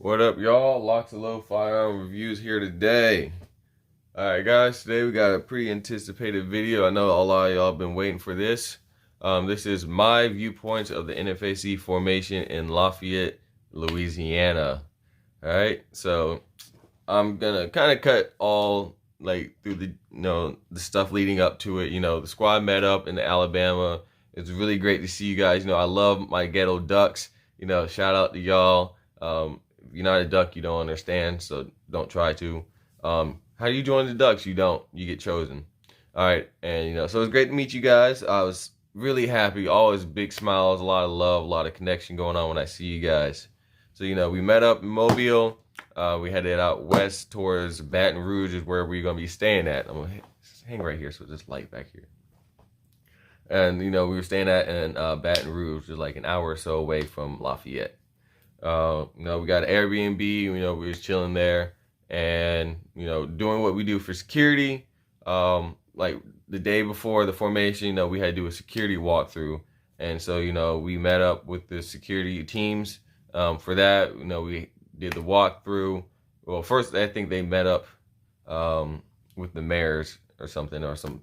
What up, y'all? LocsNLoad firearm reviews here today. Alright, guys, today we got a pretty anticipated video. I know a lot of y'all have been waiting for this. This is my viewpoints of the Nfac formation in Lafayette, Louisiana. Alright, so I'm gonna kind of cut all through the the stuff leading up to it. The squad met up in Alabama. It's really great to see you guys. I love my ghetto ducks. Shout out to y'all. If you're not a duck, you don't understand, so don't try to. How do you join the ducks? You don't. You get chosen. All right, and so it's great to meet you guys. I was really happy. Always big smiles, a lot of love, a lot of connection going on when I see you guys. So we met up in Mobile. We headed out west towards Baton Rouge, is where we're gonna be staying at. I'm gonna hang right here, so there's light back here. And we were staying at in Baton Rouge, which is like an hour or so away from Lafayette. We got an Airbnb. We was chilling there and doing what we do for security. Like the day before the formation, we had to do a security walkthrough, and so we met up with the security teams. For that, we did the walkthrough. Well, first I think they met up with the mayors or something, or some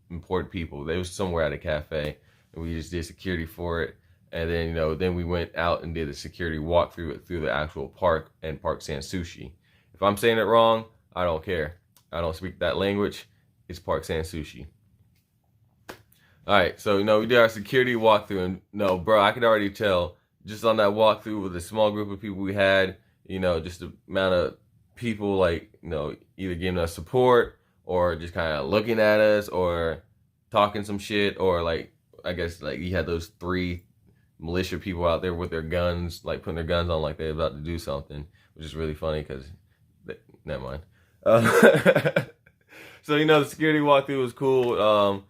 important people. They was somewhere at a cafe, and we just did security for it. And then then we went out and did a security walkthrough through the actual park and Park San Sushi. If I'm saying it wrong, I don't care. I don't speak that language. It's Park San Sushi. All right, so we did our security walkthrough, and bro, I could already tell just on that walkthrough with the small group of people we had, just the amount of people either giving us support or just kind of looking at us or talking some shit, or I guess you had those 3 militia people out there with their guns, putting their guns on like they're about to do something, which is really funny because, never mind. So the security walkthrough was cool. I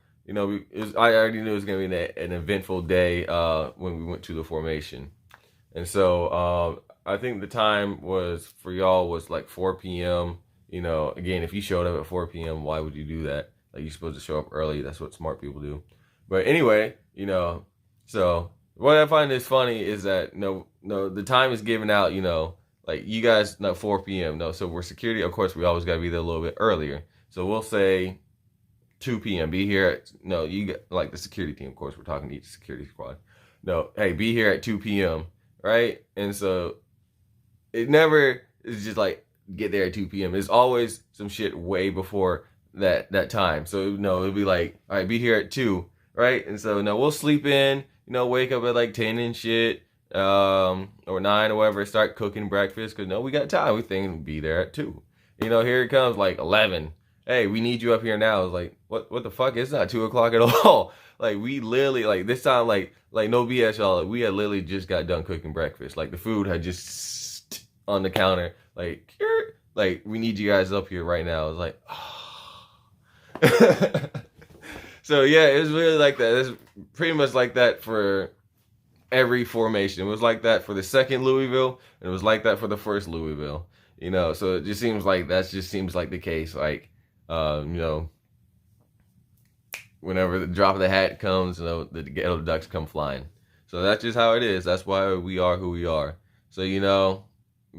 already knew it was gonna be an eventful day when we went to the formation, and so I think the time was for y'all was 4 p.m. Again, if you showed up at 4 p.m., why would you do that? You're supposed to show up early. That's what smart people do. But anyway, so what I find is funny is that the time is given out, you guys, 4 p.m. So we're security. Of course, we always got to be there a little bit earlier. So we'll say 2 p.m. Be here at, you get the security team. Of course, we're talking to each security squad. Hey, be here at 2 p.m. Right? And so it never is just get there at 2 p.m. It's always some shit way before that time. So it'll be all right, be here at 2, right? And so we'll sleep in, wake up at 10 and shit, or 9 or whatever, start cooking breakfast, because we got time. We think we'll be there at 2. Here it comes 11. Hey, we need you up here now. It's what the fuck? It's not 2 o'clock at all. We literally, this time, no BS, y'all. We had literally just got done cooking breakfast. The food had just on the counter. We need you guys up here right now. I was oh. So yeah, it was really like that. It's pretty much like that for every formation. It was like that for the second Louisville, and it was like that for the first Louisville. So it just seems like the case. Whenever the drop of the hat comes, the ghetto ducks come flying. So that's just how it is. That's why we are who we are. So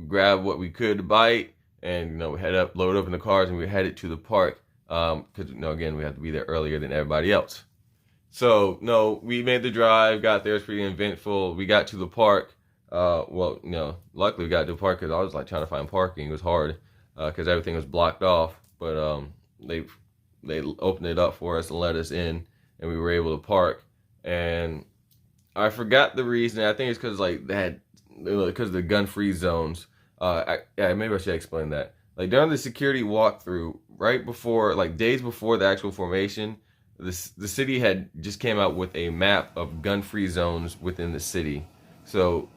grab what we could to bite, and we head up, load up in the cars, and we headed to the park. Because again, we have to be there earlier than everybody else. So we made the drive, got there. It's pretty eventful. We got to the park. Luckily we got to the park because I was trying to find parking. It was hard because everything was blocked off. But they opened it up for us and let us in, and we were able to park. And I forgot the reason. I think it's because they had because of the gun-free zones. Maybe I should explain that. During the security walkthrough, right before, days before the actual formation, the city had just came out with a map of gun-free zones within the city. So,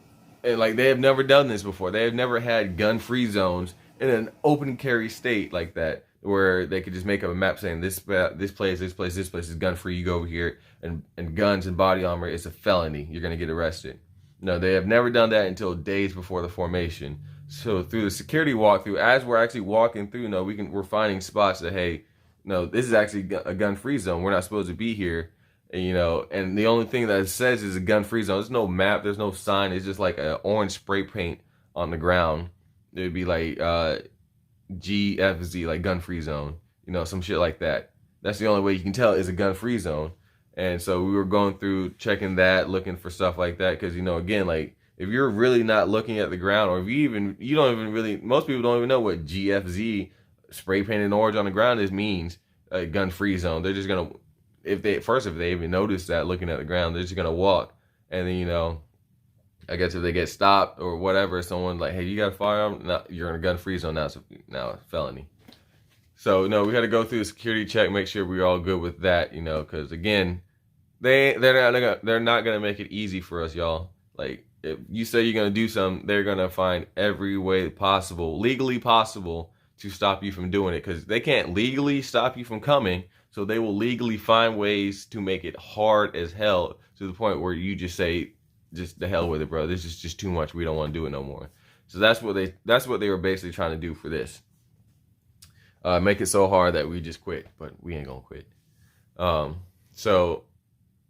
and they have never done this before. They have never had gun-free zones in an open carry state like that, where they could just make up a map saying this place is gun-free. You go over here, and guns and body armor is a felony. You're gonna get arrested. No, they have never done that until days before the formation. So through the security walkthrough, as we're actually walking through, we're finding spots that, hey, this is actually a gun-free zone. We're not supposed to be here, and the only thing that it says is a gun-free zone. There's no map, there's no sign. It's just an orange spray paint on the ground, it would be like GFZ, like gun free zone, you know, some shit like that. That's the only way you can tell is a gun free zone. And so we were going through checking that, looking for stuff like that, because, you know, again, like if you're really not looking at the ground, or if you don't even really, most people don't even know what GFZ, spray painted orange on the ground, means a gun free zone. They're just gonna, if they even notice that looking at the ground, they're just gonna walk. And then, you know, I guess if they get stopped or whatever, someone like, hey, you got a firearm? No, you're in a gun free zone now. So now it's felony. So no, we had to go through a security check, make sure we were all good with that, you know, because again, they're not gonna make it easy for us, y'all. Like if you say you're gonna do something, they're gonna find every way possible, legally possible, to stop you from doing it, because they can't legally stop you from coming. So they will legally find ways to make it hard as hell, to the point where you just say, just the hell with it, bro. This is just too much. We don't want to do it no more. So that's what they were basically trying to do for this. Make it so hard that we just quit, but we ain't gonna quit. So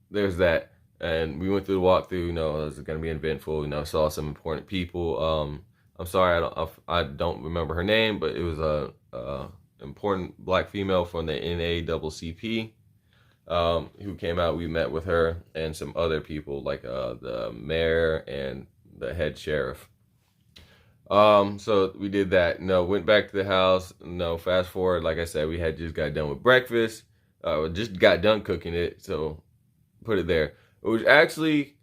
there's that, and we went through the walkthrough. You know, it was gonna be eventful. You know, saw some important people. I'm sorry, I don't remember her name, but it was a important black female from the NACCP who came out. We met with her and some other people, like the mayor and the head sheriff. So we did that. No, went back to the house. No, fast forward, like I said, we had just got done with breakfast. Just got done cooking it, so put it there. It was actually,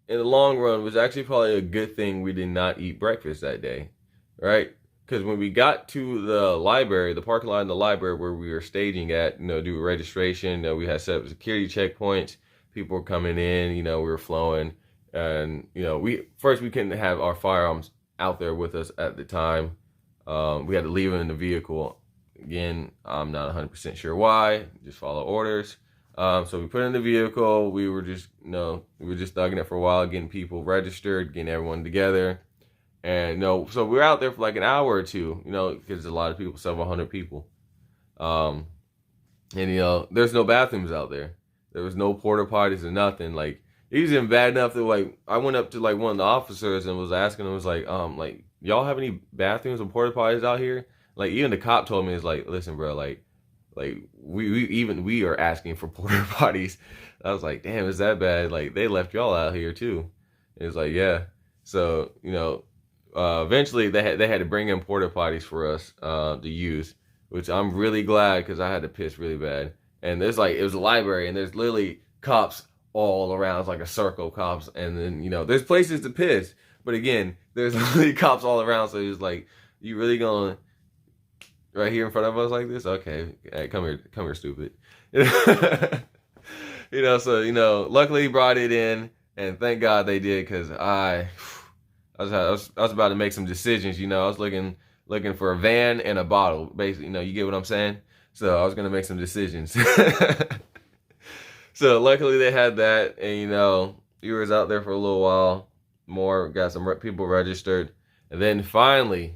in the long run, was actually probably a good thing we did not eat breakfast that day, right? Because when we got to the library, the parking lot in the library where we were staging at, you know, do registration, you know, we had set up security checkpoints. People were coming in, you know, we were flowing, and you know, we couldn't have our firearms out there with us at the time. We had to leave them in the vehicle. Again, I'm not 100% sure why. Just follow orders. So we put it in the vehicle. We were just, you know, thugging it for a while, getting people registered, getting everyone together. And, you know, so we were out there for like an hour or two, you know, because a lot of people, several hundred people. And, you know, there's no bathrooms out there. There was no porta potties or nothing. Like, it was even bad enough that, like, I went up to, like, one of the officers and was asking him, was like, y'all have any bathrooms or porta potties out here? Like, even the cop told me, it's like, listen, bro, like we are asking for porta potties. I was like, damn, is that bad? Like, they left y'all out here too. It was like, yeah. So, you know, eventually they had to bring in porta potties for us to use, which I'm really glad, because I had to piss really bad. And there's like, it was a library, and there's literally cops all around. It's like a circle of cops, and then, you know, there's places to piss, but again, there's literally cops all around. So it's like, you really gonna right here in front of us like this? Okay, hey, come here, stupid. You know, so, you know, luckily he brought it in, and thank God they did, because I was about to make some decisions. You know, I was looking for a van and a bottle, basically. You know, you get what I'm saying? So I was gonna make some decisions. So luckily they had that, and, you know, he was out there for a little while more, got some people registered, and then finally,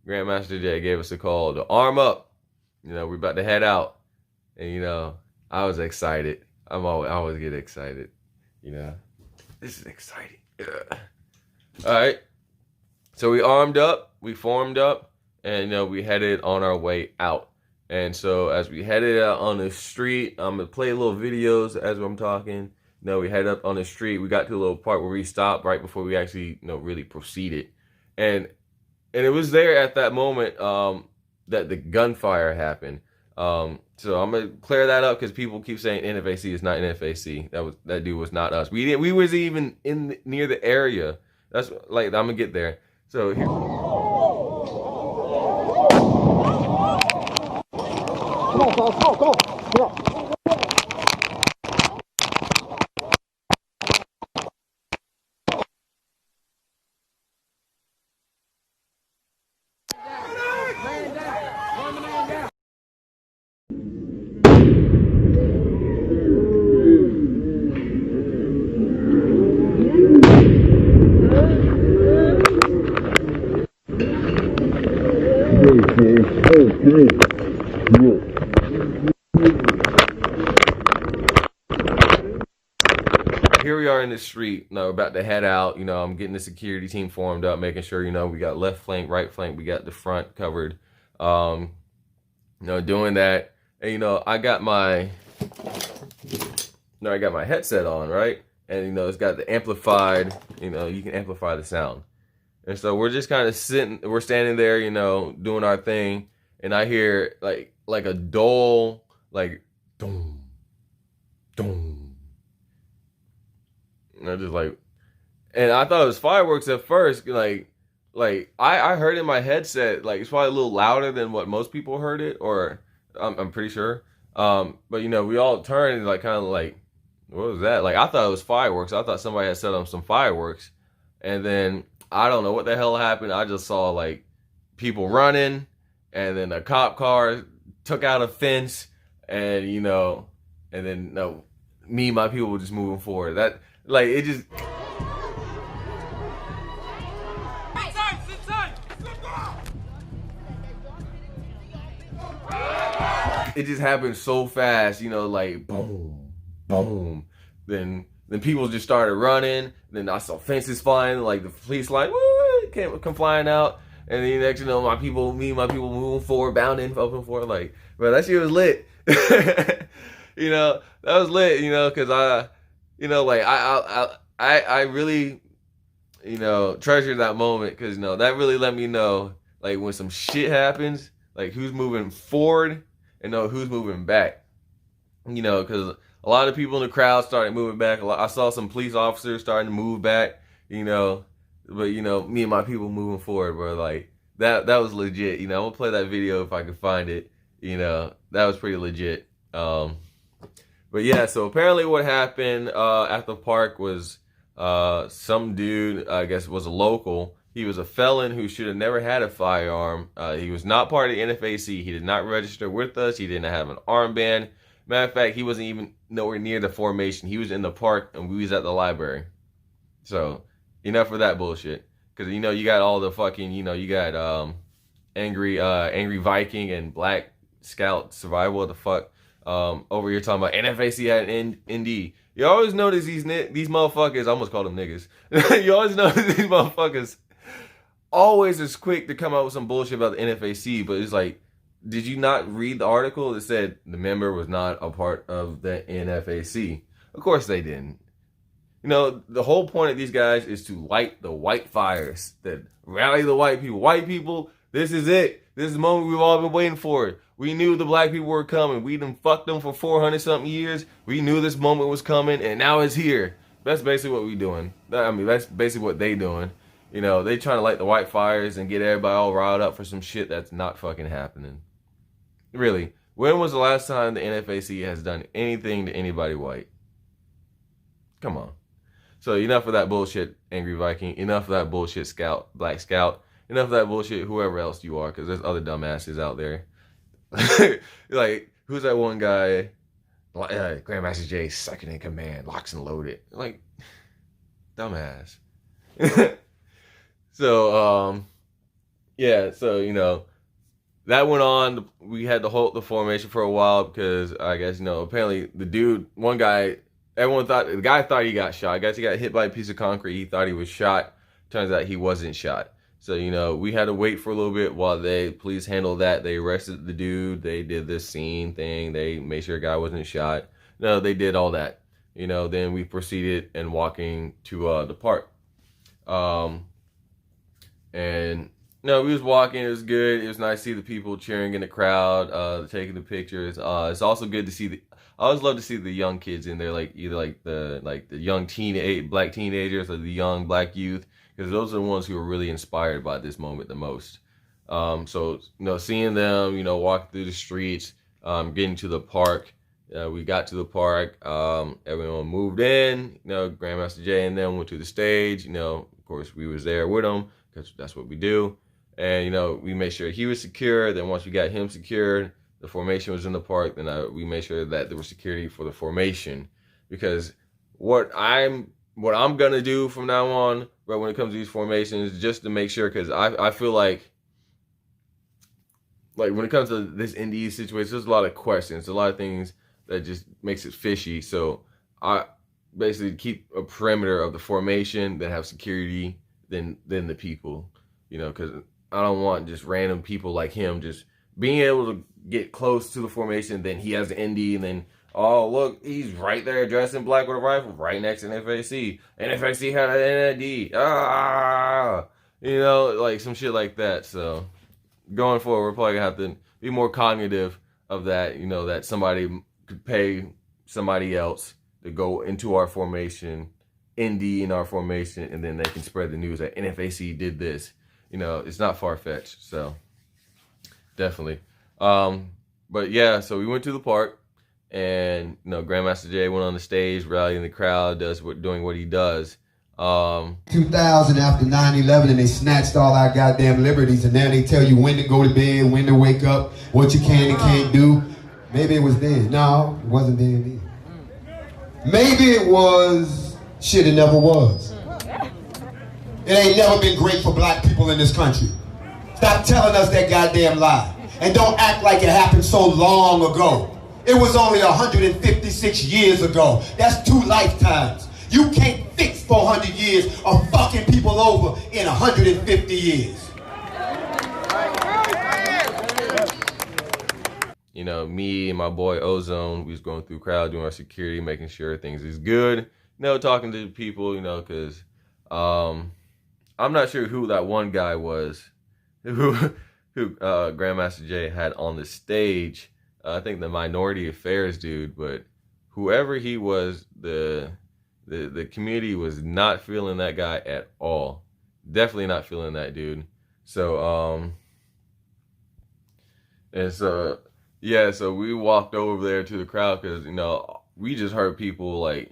Grandmaster Jay gave us a call to arm up. You know, we're about to head out, and, you know, I was excited. I always get excited. You know, this is exciting. Yeah. All right, so we armed up, we formed up, and, you know, we headed on our way out. And so as we headed out on the street, I'm gonna play little videos as I'm talking. You know, we head up on the street. We got to a little part where we stopped right before we actually, you know, really proceeded. And it was there at that moment that the gunfire happened. So I'm gonna clear that up, because people keep saying NFAC is not NFAC. That dude was not us. We was even near the area. That's like, I'm gonna get there. So here. Come on. Okay. we are in the street, you know, about to head out. You know, I'm getting the security team formed up, making sure, you know, we got left flank, right flank, we got the front covered. You know, doing that, and you know, I got my headset on, right? And you know, it's got the amplified, you know, you can amplify the sound. And so we're just kind of standing there, you know, doing our thing, and I hear like a dull, like boom, boom. And I just like, and I thought it was fireworks at first, like I heard in my headset, like it's probably a little louder than what most people heard it, or I'm pretty sure. But you know, we all turned and like kind of like, what was that? Like I thought it was fireworks. I thought somebody had set up some fireworks, and then I don't know what the hell happened. I just saw like people running, and then a cop car took out a fence, and you know, and then no, me and my people were just moving forward. That like it just. It just happened so fast, you know, like boom, boom. Then people just started running. Then I saw fences flying, like the police like woo, come flying out. And then next you know, my people moving forward, bounding up and forward, like, bro, that shit was lit. You know, that was lit, you know, cause I, you know, like I really, you know, treasure that moment, cause you know, that really let me know, like when some shit happens, like who's moving forward and know who's moving back. You know, because a lot of people in the crowd started moving back. I saw some police officers starting to move back, you know, but, you know, me and my people moving forward, bro. Like, that was legit. You know, I'm going to play that video if I can find it. You know, that was pretty legit. But, yeah, so apparently what happened at the park was some dude, I guess was a local. He was a felon who should have never had a firearm. He was not part of the NFAC. He did not register with us. He didn't have an armband. Matter of fact, he wasn't even nowhere near the formation. He was in the park and we was at the library. So, enough of that bullshit. Because, you know, you got all the fucking, you know, you got Angry Viking and Black Scout Survival, what the fuck. Over here talking about NFAC had an ND. You always notice these motherfuckers, I almost called them niggas. You always notice these motherfuckers always is quick to come out with some bullshit about the NFAC, but it's like, did you not read the article that said the member was not a part of the NFAC? Of course they didn't. You know, the whole point of these guys is to light the white fires, that rally the white people. White people, this is it. This is the moment we've all been waiting for. We knew the black people were coming. We done fucked them for 400 something years. We knew this moment was coming, and now it's here. That's basically what we doing. I mean, that's basically what they doing. You know, they trying to light the white fires and get everybody all riled up for some shit that's not fucking happening. Really, when was the last time the NFAC has done anything to anybody white? Come on. So enough of that bullshit, Angry Viking. Enough of that bullshit, Scout, Black Scout. Enough of that bullshit, whoever else you are, because there's other dumbasses out there. Like, who's that one guy? Grandmaster J, second in command, locks and loaded. Like, dumbass. So, yeah, so, you know, that went on. We had to hold the formation for a while because I guess, you know, apparently the dude, one guy, the guy thought he got shot. I guess he got hit by a piece of concrete. He thought he was shot. Turns out he wasn't shot. So, you know, we had to wait for a little bit while police handled that. They arrested the dude. They did this scene thing. They made sure the guy wasn't shot. No, they did all that. You know, then we proceeded and walking to the park. And no, we was walking. It was good. It was nice to see the people cheering in the crowd, taking the pictures. It's also good to see I always love to see the young kids in there, like either like the young black teenagers or the young black youth, because those are the ones who are really inspired by this moment the most. So you know, seeing them, you know, walk through the streets, getting to the park. We got to the park. Everyone moved in. You know, Grandmaster J and them went to the stage. You know, of course, we was there with them because that's what we do. And, you know, we made sure he was secure. Then once we got him secured, the formation was in the park. Then we made sure that there was security for the formation. Because what I'm going to do from now on, right, when it comes to these formations, just to make sure, because I feel like when it comes to this NDE situation, there's a lot of questions, a lot of things that just makes it fishy. So basically keep a perimeter of the formation, then have security, then the people, you know, because I don't want just random people like him just being able to get close to the formation. Then he has an ND, and then, oh, look, he's right there dressed in black with a rifle right next to NFAC. NFAC had an ND. Ah! You know, like some shit like that. So going forward, we're probably going to have to be more cognitive of that, you know, that somebody could pay somebody else to go into our formation, ND in our formation, and then they can spread the news that NFAC did this. You know, it's not far-fetched, so definitely. But yeah, so we went to the park, and you know, Grandmaster Jay went on the stage, rallying the crowd, doing what he does. 2000 after 9/11, and they snatched all our goddamn liberties, and now they tell you when to go to bed, when to wake up, what you can and can't do. Maybe it was then. No, it wasn't then. Maybe it was shit. It never was. It ain't never been great for black people in this country. Stop telling us that goddamn lie. And don't act like it happened so long ago. It was only 156 years ago. That's 2 lifetimes. You can't fix 400 years of fucking people over in 150 years. You know, me and my boy Ozone, we was going through crowd, doing our security, making sure things is good. You know, talking to people, you know, because I'm not sure who that one guy was who Grandmaster Jay had on the stage. I think the Minority Affairs dude, but whoever he was, the community was not feeling that guy at all. Definitely not feeling that dude. So and so yeah, so we walked over there to the crowd because, you know, we just heard people like,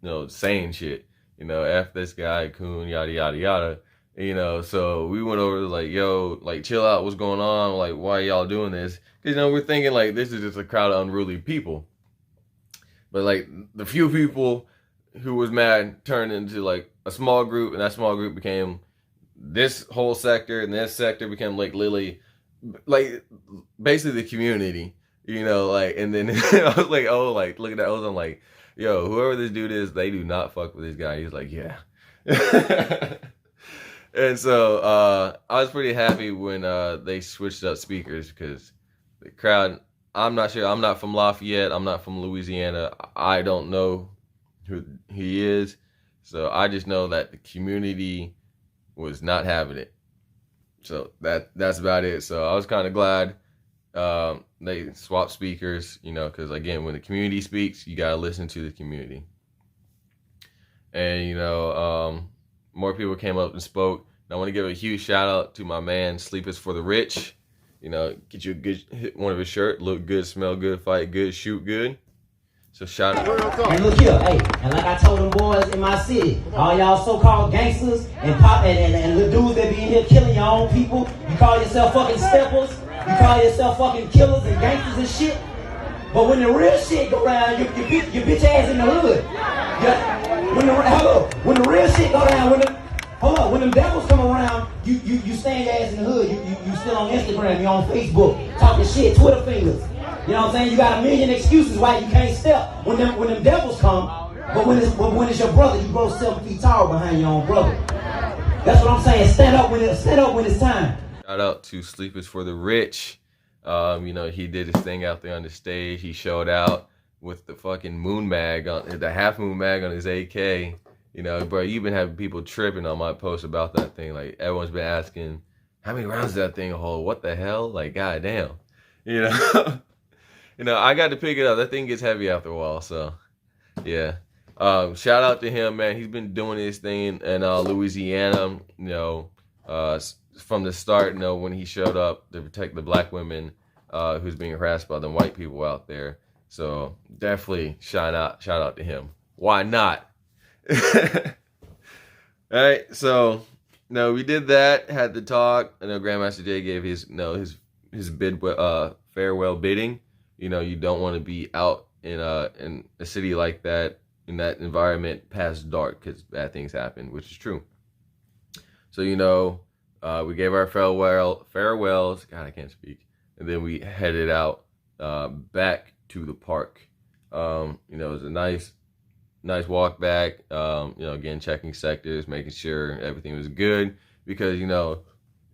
you know, saying shit, you know, F this guy, coon, yada yada yada. You know, so we went over like, yo, like, chill out, what's going on? Like, why y'all doing this? Because, you know, we're thinking like this is just a crowd of unruly people. But like the few people who was mad turned into like a small group, and that small group became this whole sector, and this sector became like literally like basically the community, you know, like, and then I was like, oh, like, look at that. I'm like, yo, whoever this dude is, they do not fuck with this guy. He's like, yeah. And so I was pretty happy when they switched up speakers, because the crowd, I'm not sure, I'm not from Lafayette, I'm not from Louisiana, I don't know who he is, so I just know that the community was not having it. So that's about it. So I was kind of glad they swapped speakers, you know, because again, when the community speaks, you got to listen to the community. And, you know, more people came up and spoke. And I want to give a huge shout out to my man, Sleep is for the Rich. You know, get you a good hit, one of his shirt, look good, smell good, fight good, shoot good. So shout out. And look here, hey, and like I told them boys in my city, all y'all so-called gangsters and pop and the dudes that be in here killing your own people, you call yourself fucking steppers, you call yourself fucking killers and gangsters and shit. But when the real shit go down, your bitch ass in the hood. When the real shit go down, when them devils come around, you stay your ass in the hood. You still on Instagram, you on Facebook, talking shit, Twitter fingers. You know what I'm saying? You got a million excuses why you can't step when them devils come. But when it's your brother, you grow 7 feet tall behind your own brother. That's what I'm saying. Stand up when it's time. Shout out to Sleep is for the Rich. You know, he did his thing out there on the stage. He showed out with the fucking moon mag, on the half moon mag on his AK. You know, bro, you've been having people tripping on my post about that thing. Like, everyone's been asking, how many rounds does that thing hold? What the hell? Like, goddamn. You know? You know, I got to pick it up. That thing gets heavy after a while, so, yeah. Shout out to him, man. He's been doing his thing in Louisiana, you know, from the start, you know, when he showed up to protect the black women who's being harassed by the white people out there. So, definitely shout out to him. Why not? All right, so, no, we did that, had the talk. I know Grandmaster Jay gave his bid, farewell bidding. You know, you don't want to be out in a city like that, in that environment past dark, because bad things happen, which is true. So, you know, we gave our farewells. God, I can't speak. And then we headed out back to the park. You know, it was a nice nice walk back. Again, checking sectors, making sure everything was good, because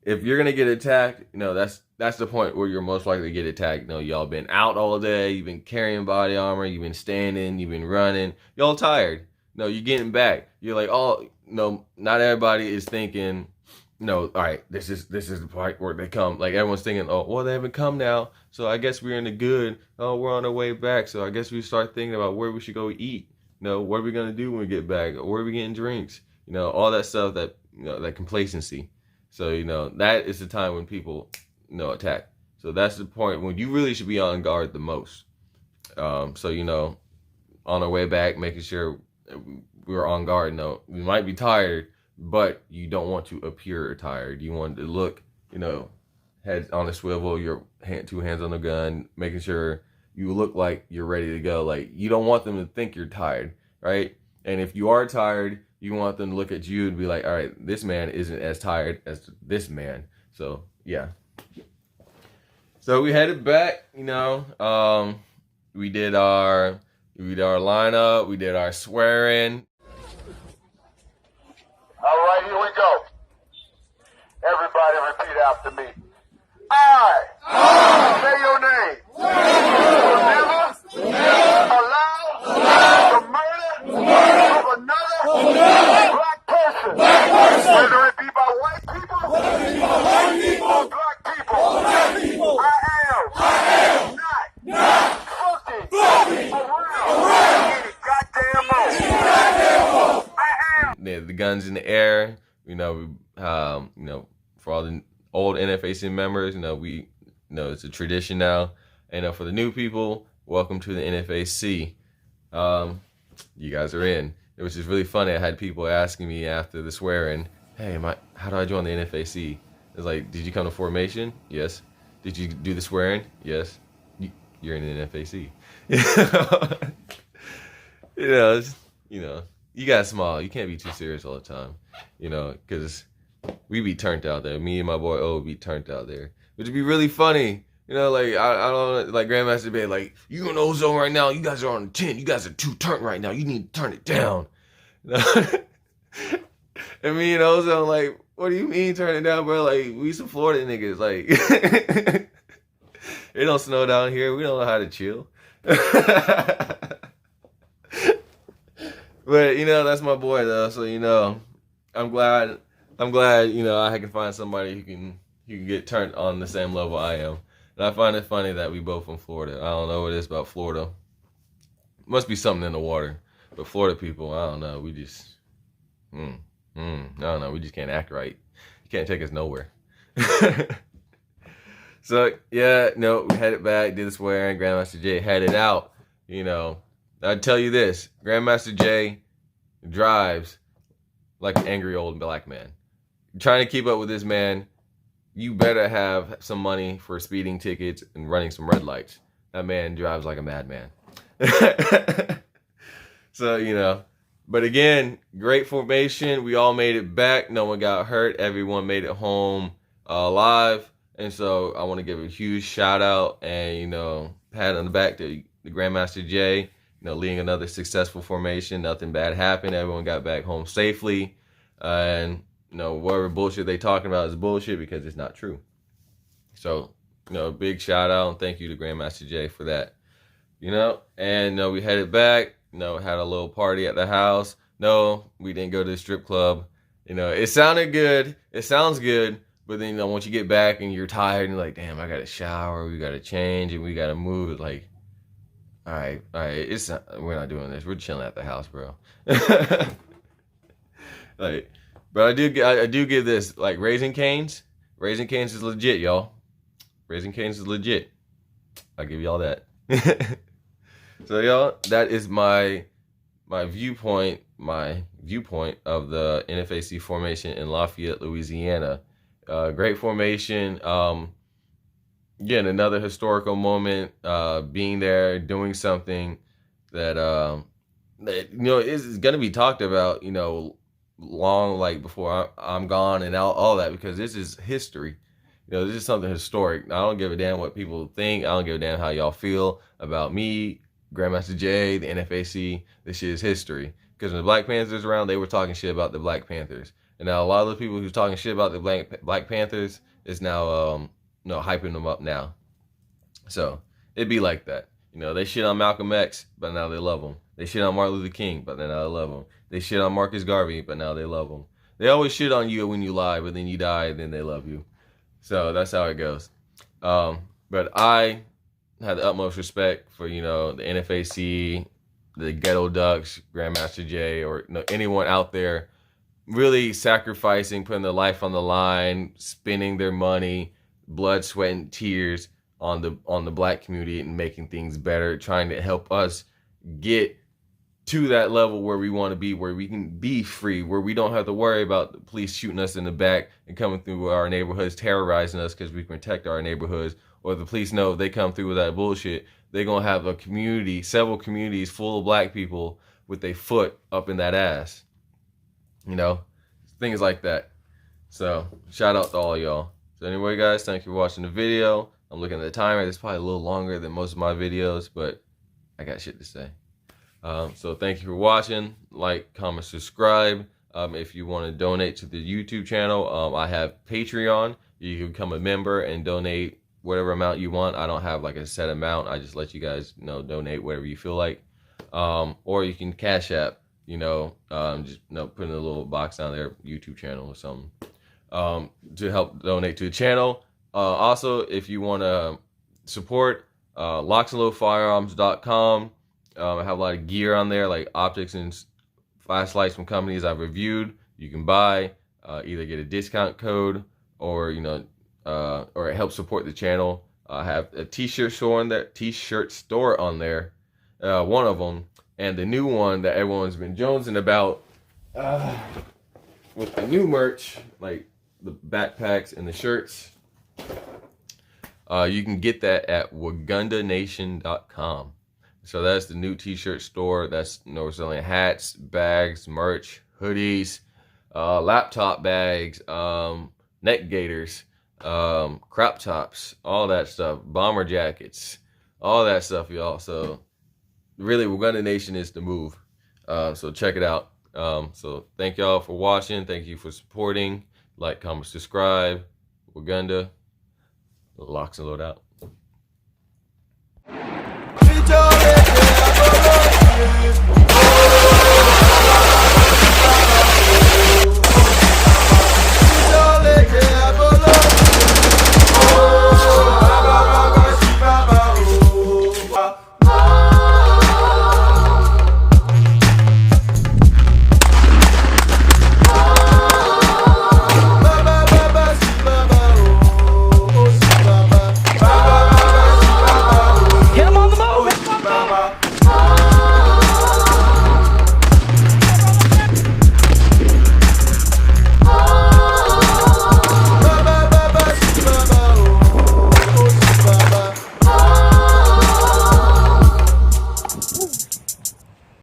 if you're gonna get attacked, that's the point where you're most likely to get attacked. Y'all been out all day, you've been carrying body armor, you've been standing, you've been running, y'all tired. You're getting back. You're like, oh, not everybody is thinking, all right, this is the part where they come. Like, everyone's thinking, oh, well, they haven't come now, so I guess we're in the good. Oh, we're on our way back, so I guess we start thinking about where we should go eat. What are we gonna do when we get back? Where are we getting drinks? All that stuff, that that complacency. So that is the time when people attack. So that's the point when you really should be on guard the most. On our way back, making sure we're on guard. We might be tired, but you don't want to appear tired. You want to look, head on a swivel, your two hands on the gun, making sure you look like you're ready to go. Like, you don't want them to think you're tired, right? And if you are tired, you want them to look at you and be like, all right, this man isn't as tired as this man. So yeah. So we headed back, we did our lineup, we did our swearing. All right, here we go. Everybody repeat after me. I say your name. Will never allow the murder of another black person, whether it be by white people or black people. I am not fucking around any goddamn more. I am. The guns in the air, for all the old NFAC members, it's a tradition now. And for the new people, welcome to the NFAC. You guys are in. It was just really funny. I had people asking me after the swearing, hey, how do I join the NFAC? It's like, did you come to formation? Yes. Did you do the swearing? Yes. You're in the NFAC. You gotta smile. You can't be too serious all the time, because we be turned out there. Me and my boy O be turned out there. Which would be really funny. I don't like Grandmaster Bay, like, you and Ozone right now, you guys are on 10. You guys are too turned right now. You need to turn it down. And me and Ozone, like, what do you mean turn it down, bro? Like, we some Florida niggas. Like, it don't snow down here. We don't know how to chill. But that's my boy though. So I'm glad I can find somebody who can get turned on the same level I am. And I find it funny that we both from Florida. I don't know what it is about Florida. Must be something in the water. But Florida people, I don't know. We just I don't know. We just can't act right. You can't take us nowhere. So yeah, we headed back, did the swearing. Grandmaster J headed out. I'd tell you this: Grandmaster J drives like an angry old black man. Trying to keep up with this man, you better have some money for speeding tickets and running some red lights. That man drives like a madman. So, but again, great formation. We all made it back. No one got hurt. Everyone made it home alive. And so I want to give a huge shout out and, pat on the back to the Grandmaster J, leading another successful formation. Nothing bad happened. Everyone got back home safely. And, whatever bullshit they talking about is bullshit because it's not true. So, big shout out and thank you to Grandmaster J for that. And we headed back, had a little party at the house. No, we didn't go to the strip club. It sounded good. It sounds good. But then, once you get back and you're tired and you're like, damn, I got to shower, we got to change, and we got to move. It's like, all right, we're not doing this. We're chilling at the house, bro. But I do give this, like, Raising Cane's. Raising Cane's is legit, y'all. Raising Cane's is legit. I'll give y'all that. So, y'all, that is my viewpoint of the NFAC formation in Lafayette, Louisiana. Great formation. Again, another historical moment. Being there, doing something that is going to be talked about. Long like before I'm gone and all that, because this is history. This is something historic. I don't give a damn what people think. I don't give a damn how y'all feel about me Grandmaster Jay, the NFAC, this shit is history. Because when the Black Panthers around, they were talking shit about the Black Panthers. And now a lot of the people who's talking shit about the Black Panthers is now hyping them up now. So it'd be like that. You know, they shit on Malcolm X, but now they love him. They shit on Martin Luther King, but now they love him. They shit on Marcus Garvey, but now they love him. They always shit on you when you lie, but then you die, and then they love you. So that's how it goes. But I had the utmost respect for, you know, the NFAC, the Ghetto Ducks, Grandmaster Jay, or anyone out there really sacrificing, putting their life on the line, spending their money, blood, sweat, and tears on the Black community and making things better, trying to help us get to that level where we want to be, where we can be free, where we don't have to worry about the police shooting us in the back and coming through our neighborhoods, terrorizing us because we protect our neighborhoods, or the police know if they come through with that bullshit, they're going to have a community, several communities full of Black people with their foot up in that ass. You know, things like that. So shout out to all y'all. So anyway, guys, thank you for watching the video. I'm looking at the timer. It's probably a little longer than most of my videos, but I got shit to say. So thank you for watching. Like, comment, subscribe. If you want to donate to the YouTube channel, I have Patreon. You can become a member and donate whatever amount you want. I don't have like a set amount. I just let you guys donate whatever you feel like. Or you can Cash App, just put in a little box down there, YouTube channel or something, to help donate to the channel. Also, if you want to support, LocsNLoadFirearms.com. I have a lot of gear on there, like optics and flashlights from companies I've reviewed. You can buy, either get a discount code, or or it helps support the channel. I have a t-shirt store on there, one of them, and the new one that everyone's been jonesing about, with the new merch, like the backpacks and the shirts. You can get that at WagundaNation.com. So that's the new t-shirt store. We're selling hats, bags, merch, hoodies, laptop bags, neck gaiters, crop tops, all that stuff, bomber jackets, all that stuff, y'all. So really, Wagunda Nation is the move. So check it out. So thank y'all for watching. Thank you for supporting. Like, comment, subscribe. Wagunda. Locs and Load out.